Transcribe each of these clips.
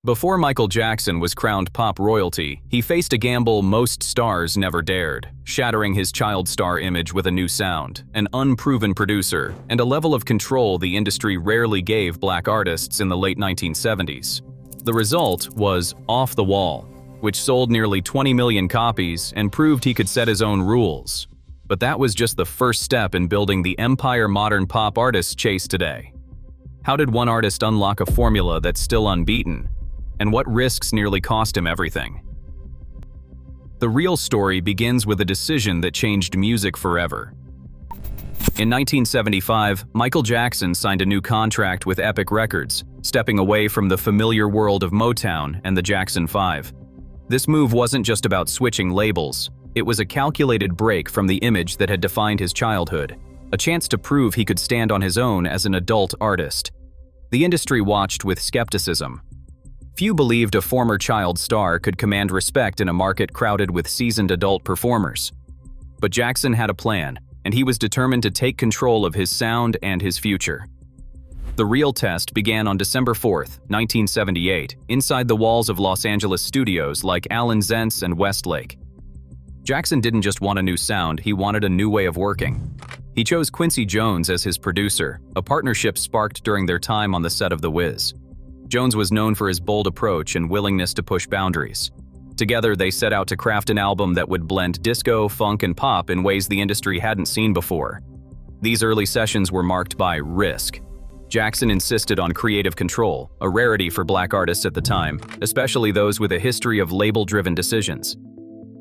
Before Michael Jackson was crowned pop royalty, he faced a gamble most stars never dared, shattering his child star image with a new sound, an unproven producer, and a level of control the industry rarely gave black artists in the late 1970s. The result was Off the Wall, which sold nearly 20 million copies and proved he could set his own rules. But that was just the first step in building the empire modern pop artists chase today. How did one artist unlock a formula that's still unbeaten? And what risks nearly cost him everything? The real story begins with a decision that changed music forever. In 1975, Michael Jackson signed a new contract with Epic Records, stepping away from the familiar world of Motown and the Jackson 5. This move wasn't just about switching labels, it was a calculated break from the image that had defined his childhood, a chance to prove he could stand on his own as an adult artist. The industry watched with skepticism. Few believed a former child star could command respect in a market crowded with seasoned adult performers. But Jackson had a plan, and he was determined to take control of his sound and his future. The real test began on December 4, 1978, inside the walls of Los Angeles studios like Alan Zentz and Westlake. Jackson didn't just want a new sound, he wanted a new way of working. He chose Quincy Jones as his producer, a partnership sparked during their time on the set of The Wiz. Jones was known for his bold approach and willingness to push boundaries. Together, they set out to craft an album that would blend disco, funk, and pop in ways the industry hadn't seen before. These early sessions were marked by risk. Jackson insisted on creative control, a rarity for black artists at the time, especially those with a history of label-driven decisions.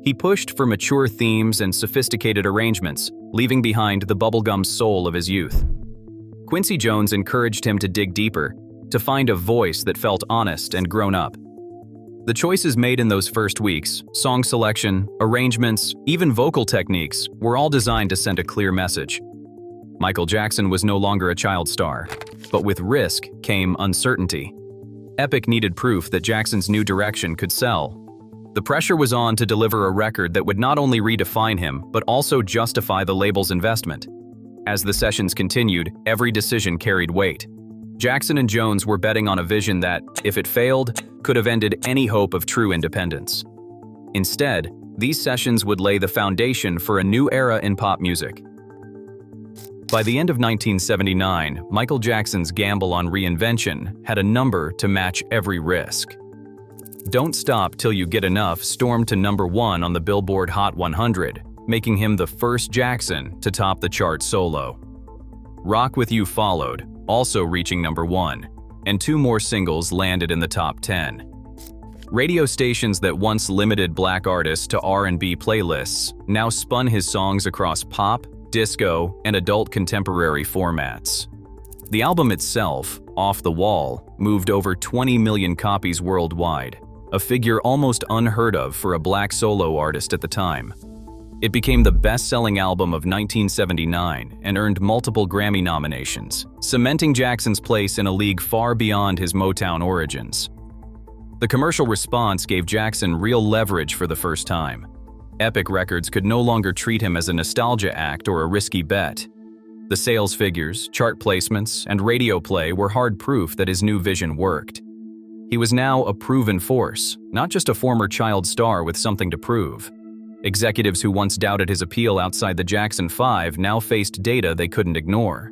He pushed for mature themes and sophisticated arrangements, leaving behind the bubblegum soul of his youth. Quincy Jones encouraged him to dig deeper, to find a voice that felt honest and grown up. The choices made in those first weeks, song selection, arrangements, even vocal techniques, were all designed to send a clear message. Michael Jackson was no longer a child star, but with risk came uncertainty. Epic needed proof that Jackson's new direction could sell. The pressure was on to deliver a record that would not only redefine him, but also justify the label's investment. As the sessions continued, every decision carried weight. Jackson and Jones were betting on a vision that, if it failed, could have ended any hope of true independence. Instead, these sessions would lay the foundation for a new era in pop music. By the end of 1979, Michael Jackson's gamble on reinvention had a number to match every risk. Don't Stop Till You Get Enough stormed to #1 on the Billboard Hot 100, making him the first Jackson to top the chart solo. Rock With You followed, also reaching #1, and 2 more singles landed in the top 10. Radio stations that once limited black artists to R&B playlists now spun his songs across pop, disco, and adult contemporary formats. The album itself, Off the Wall, moved over 20 million copies worldwide, a figure almost unheard of for a black solo artist at the time. It became the best-selling album of 1979 and earned multiple Grammy nominations, cementing Jackson's place in a league far beyond his Motown origins. The commercial response gave Jackson real leverage for the first time. Epic Records could no longer treat him as a nostalgia act or a risky bet. The sales figures, chart placements, and radio play were hard proof that his new vision worked. He was now a proven force, not just a former child star with something to prove. Executives who once doubted his appeal outside the Jackson 5 now faced data they couldn't ignore.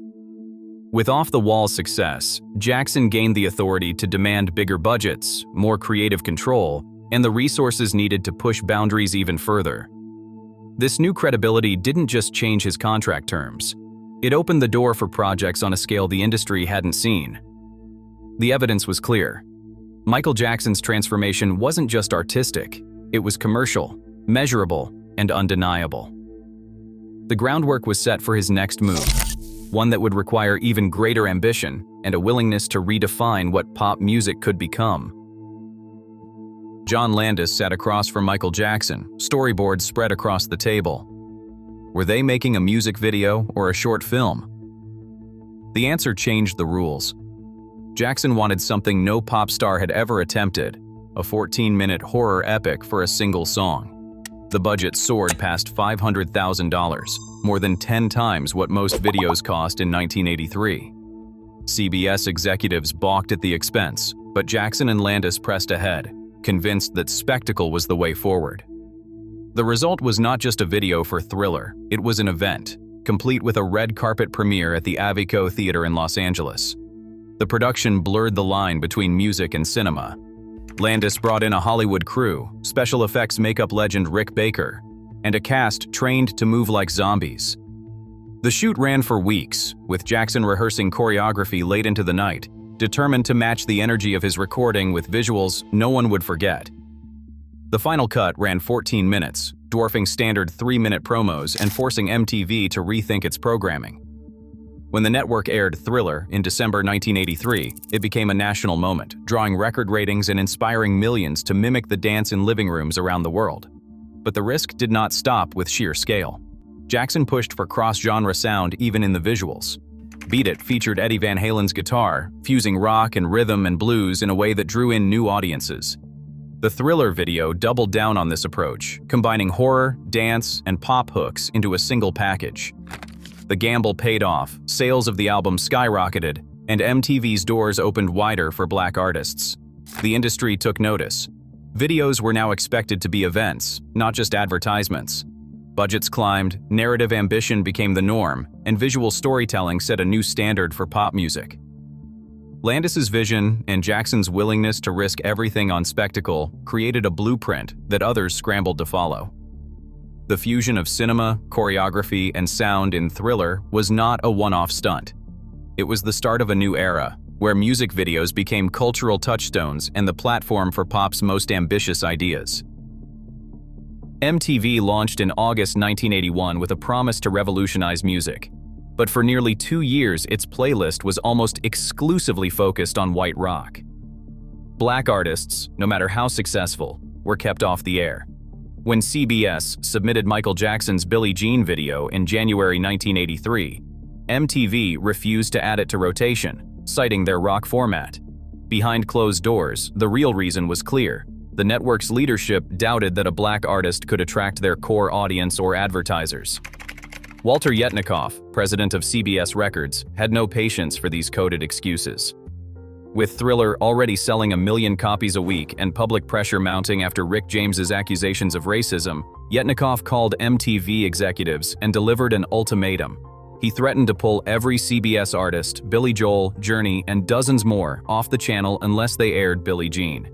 With off-the-wall success, Jackson gained the authority to demand bigger budgets, more creative control, and the resources needed to push boundaries even further. This new credibility didn't just change his contract terms. It opened the door for projects on a scale the industry hadn't seen. The evidence was clear. Michael Jackson's transformation wasn't just artistic, it was commercial, measurable, and undeniable. The groundwork was set for his next move, one that would require even greater ambition and a willingness to redefine what pop music could become. John Landis sat across from Michael Jackson, storyboards spread across the table. Were they making a music video or a short film? The answer changed the rules. Jackson wanted something no pop star had ever attempted, a 14-minute horror epic for a single song. The budget soared past $500,000, more than 10 times what most videos cost in 1983. CBS executives balked at the expense, But Jackson and Landis pressed ahead, convinced that spectacle was the way forward. The result was not just a video for Thriller, it was an event, complete with a red carpet premiere at the Avico Theater in Los Angeles. The production blurred the line between music and cinema. Landis brought in a Hollywood crew, special effects makeup legend Rick Baker, and a cast trained to move like zombies. The shoot ran for weeks, with Jackson rehearsing choreography late into the night, determined to match the energy of his recording with visuals no one would forget. The final cut ran 14 minutes, dwarfing standard 3-minute promos and forcing MTV to rethink its programming. When the network aired Thriller in December 1983, it became a national moment, drawing record ratings and inspiring millions to mimic the dance in living rooms around the world. But the risk did not stop with sheer scale. Jackson pushed for cross-genre sound even in the visuals. Beat It featured Eddie Van Halen's guitar, fusing rock and rhythm and blues in a way that drew in new audiences. The Thriller video doubled down on this approach, combining horror, dance, and pop hooks into a single package. The gamble paid off, sales of the album skyrocketed, and MTV's doors opened wider for Black artists. The industry took notice. Videos were now expected to be events, not just advertisements. Budgets climbed, narrative ambition became the norm, and visual storytelling set a new standard for pop music. Landis's vision and Jackson's willingness to risk everything on spectacle created a blueprint that others scrambled to follow. The fusion of cinema, choreography, and sound in Thriller was not a one-off stunt. It was the start of a new era, where music videos became cultural touchstones and the platform for pop's most ambitious ideas. MTV launched in August 1981 with a promise to revolutionize music. But for nearly 2 years, its playlist was almost exclusively focused on white rock. Black artists, no matter how successful, were kept off the air. When CBS submitted Michael Jackson's Billie Jean video in January 1983, MTV refused to add it to rotation, citing their rock format. Behind closed doors, the real reason was clear. The network's leadership doubted that a black artist could attract their core audience or advertisers. Walter Yetnikoff, president of CBS Records, had no patience for these coded excuses. With Thriller already selling 1 million copies a week and public pressure mounting after Rick James's accusations of racism, Yetnikoff called MTV executives and delivered an ultimatum. He threatened to pull every CBS artist, Billy Joel, Journey, and dozens more, off the channel unless they aired Billie Jean.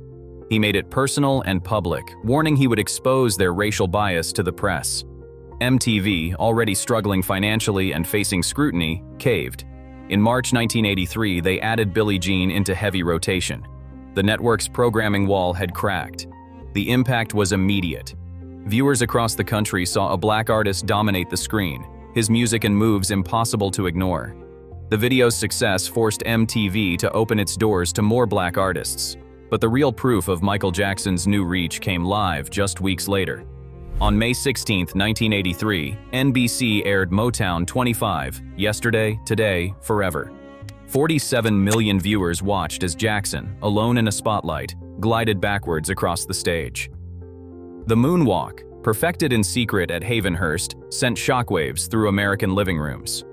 He made it personal and public, warning he would expose their racial bias to the press. MTV, already struggling financially and facing scrutiny, caved. In March 1983, they added Billie Jean into heavy rotation. The network's programming wall had cracked. The impact was immediate. Viewers across the country saw a black artist dominate the screen, his music and moves impossible to ignore. The video's success forced MTV to open its doors to more black artists. But the real proof of Michael Jackson's new reach came live just weeks later. On May 16, 1983, NBC aired Motown 25, Yesterday, Today, Forever. 47 million viewers watched as Jackson, alone in a spotlight, glided backwards across the stage. The moonwalk, perfected in secret at Havenhurst, sent shockwaves through American living rooms.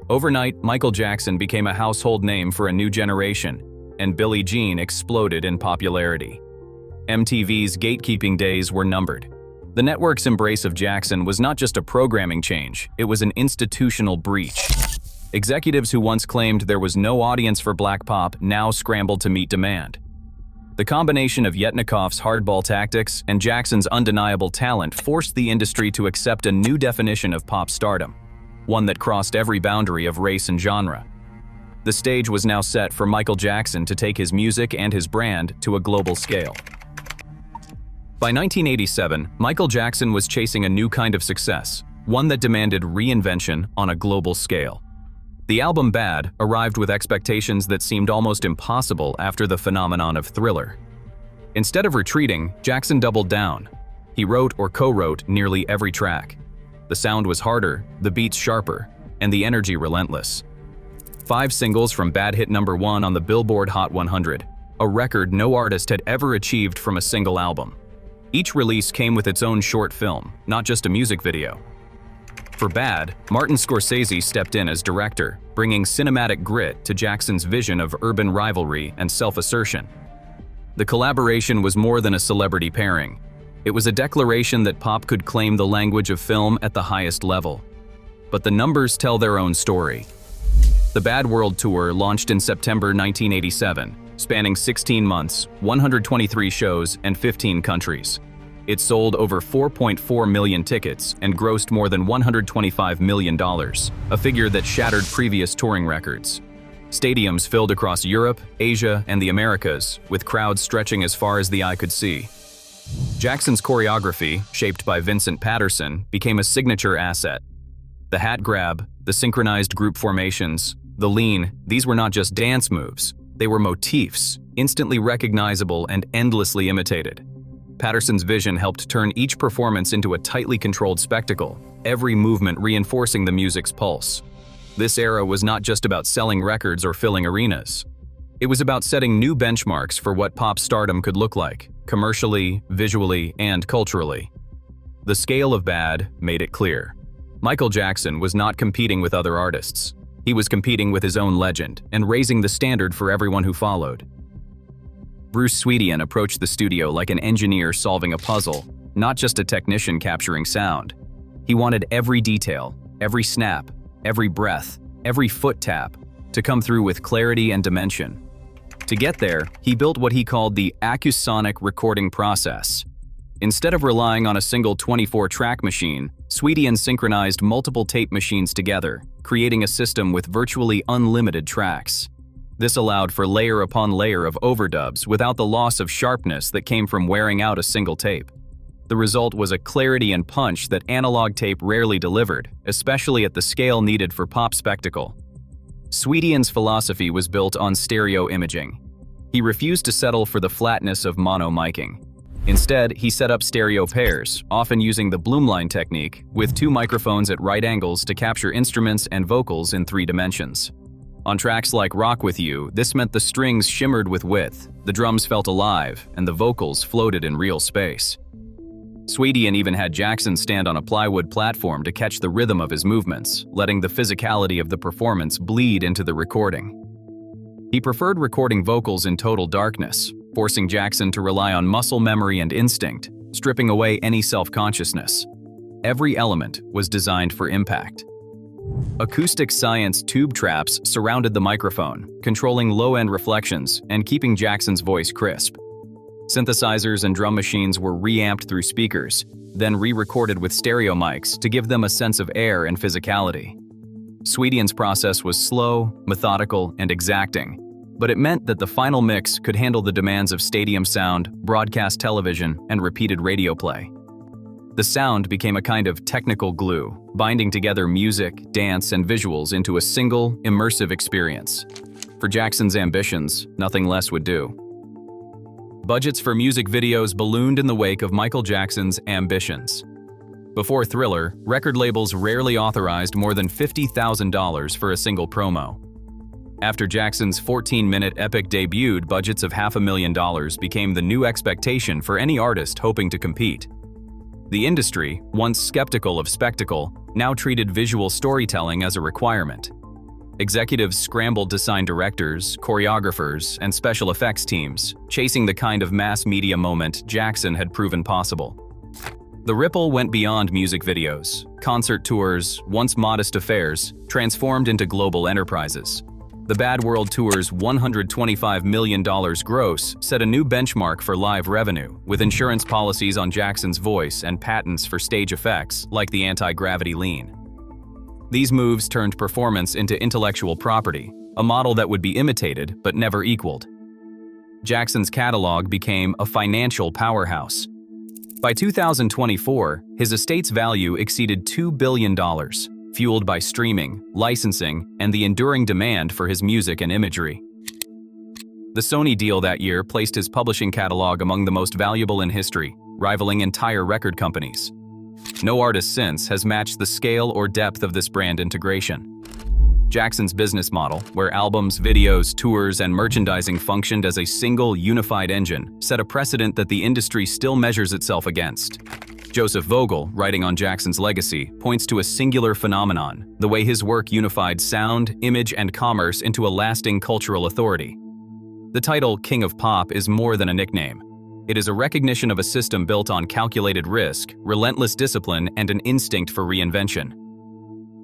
Overnight, Michael Jackson became a household name for a new generation, and Billie Jean exploded in popularity. MTV's gatekeeping days were numbered. The network's embrace of Jackson was not just a programming change, it was an institutional breach. Executives who once claimed there was no audience for black pop now scrambled to meet demand. The combination of Yetnikoff's hardball tactics and Jackson's undeniable talent forced the industry to accept a new definition of pop stardom, one that crossed every boundary of race and genre. The stage was now set for Michael Jackson to take his music and his brand to a global scale. By 1987, Michael Jackson was chasing a new kind of success, one that demanded reinvention on a global scale. The album Bad arrived with expectations that seemed almost impossible after the phenomenon of Thriller. Instead of retreating, Jackson doubled down. He wrote or co-wrote nearly every track. The sound was harder, the beats sharper, and the energy relentless. 5 singles from Bad hit #1 on the Billboard Hot 100, a record no artist had ever achieved from a single album. Each release came with its own short film, not just a music video. For Bad, Martin Scorsese stepped in as director, bringing cinematic grit to Jackson's vision of urban rivalry and self-assertion. The collaboration was more than a celebrity pairing. It was a declaration that pop could claim the language of film at the highest level. But the numbers tell their own story. The Bad World Tour launched in September 1987, spanning 16 months, 123 shows, and 15 countries. It sold over 4.4 million tickets and grossed more than $125 million, a figure that shattered previous touring records. Stadiums filled across Europe, Asia, and the Americas, with crowds stretching as far as the eye could see. Jackson's choreography, shaped by Vincent Patterson, became a signature asset. The hat grab, the synchronized group formations, the lean, these were not just dance moves. They were motifs, instantly recognizable and endlessly imitated. Patterson's vision helped turn each performance into a tightly controlled spectacle, every movement reinforcing the music's pulse. This era was not just about selling records or filling arenas. It was about setting new benchmarks for what pop stardom could look like, commercially, visually, and culturally. The scale of Bad made it clear. Michael Jackson was not competing with other artists. He was competing with his own legend and raising the standard for everyone who followed. Bruce Sweetein approached the studio like an engineer solving a puzzle, not just a technician capturing sound. He wanted every detail, every snap, every breath, every foot tap to come through with clarity and dimension. To get there, he built what he called the acusonic recording process. Instead of relying on a single 24-track machine, Sweetein synchronized multiple tape machines together, creating a system with virtually unlimited tracks. This allowed for layer upon layer of overdubs without the loss of sharpness that came from wearing out a single tape. The result was a clarity and punch that analog tape rarely delivered, especially at the scale needed for pop spectacle. Sweetein's philosophy was built on stereo imaging. He refused to settle for the flatness of mono miking. Instead, he set up stereo pairs, often using the Bloomline technique, with two microphones at right angles to capture instruments and vocals in 3 dimensions. On tracks like Rock With You, this meant the strings shimmered with width, the drums felt alive, and the vocals floated in real space. Sweetein even had Jackson stand on a plywood platform to catch the rhythm of his movements, letting the physicality of the performance bleed into the recording. He preferred recording vocals in total darkness, forcing Jackson to rely on muscle memory and instinct, stripping away any self-consciousness. Every element was designed for impact. Acoustic science tube traps surrounded the microphone, controlling low-end reflections and keeping Jackson's voice crisp. Synthesizers and drum machines were reamped through speakers, then re-recorded with stereo mics to give them a sense of air and physicality. Sweetein's process was slow, methodical, and exacting, but it meant that the final mix could handle the demands of stadium sound, broadcast television, and repeated radio play. The sound became a kind of technical glue, binding together music, dance, and visuals into a single, immersive experience. For Jackson's ambitions, nothing less would do. Budgets for music videos ballooned in the wake of Michael Jackson's ambitions. Before Thriller, record labels rarely authorized more than $50,000 for a single promo. After Jackson's 14-minute epic debuted, budgets of $500,000 became the new expectation for any artist hoping to compete. The industry, once skeptical of spectacle, now treated visual storytelling as a requirement. Executives scrambled to sign directors, choreographers, and special effects teams, chasing the kind of mass media moment Jackson had proven possible. The ripple went beyond music videos. Concert tours, once modest affairs, transformed into global enterprises. The Bad World Tour's $125 million gross set a new benchmark for live revenue, with insurance policies on Jackson's voice and patents for stage effects like the anti-gravity lean. These moves turned performance into intellectual property, a model that would be imitated but never equaled. Jackson's catalog became a financial powerhouse. By 2024, his estate's value exceeded $2 billion, fueled by streaming, licensing, and the enduring demand for his music and imagery. The Sony deal that year placed his publishing catalog among the most valuable in history, rivaling entire record companies. No artist since has matched the scale or depth of this brand integration. Jackson's business model, where albums, videos, tours, and merchandising functioned as a single, unified engine, set a precedent that the industry still measures itself against. Joseph Vogel, writing on Jackson's legacy, points to a singular phenomenon: the way his work unified sound, image, and commerce into a lasting cultural authority. The title King of Pop is more than a nickname. It is a recognition of a system built on calculated risk, relentless discipline, and an instinct for reinvention.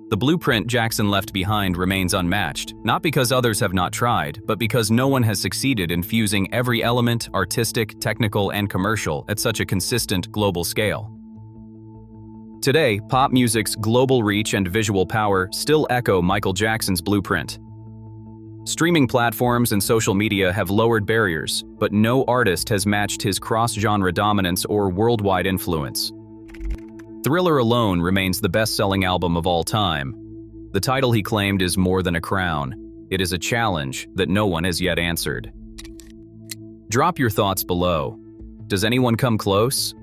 The blueprint Jackson left behind remains unmatched, not because others have not tried, but because no one has succeeded in fusing every element, artistic, technical, and commercial, at such a consistent global scale. Today, pop music's global reach and visual power still echo Michael Jackson's blueprint. Streaming platforms and social media have lowered barriers, but no artist has matched his cross-genre dominance or worldwide influence. Thriller alone remains the best-selling album of all time. The title he claimed is more than a crown. It is a challenge that no one has yet answered. Drop your thoughts below. Does anyone come close?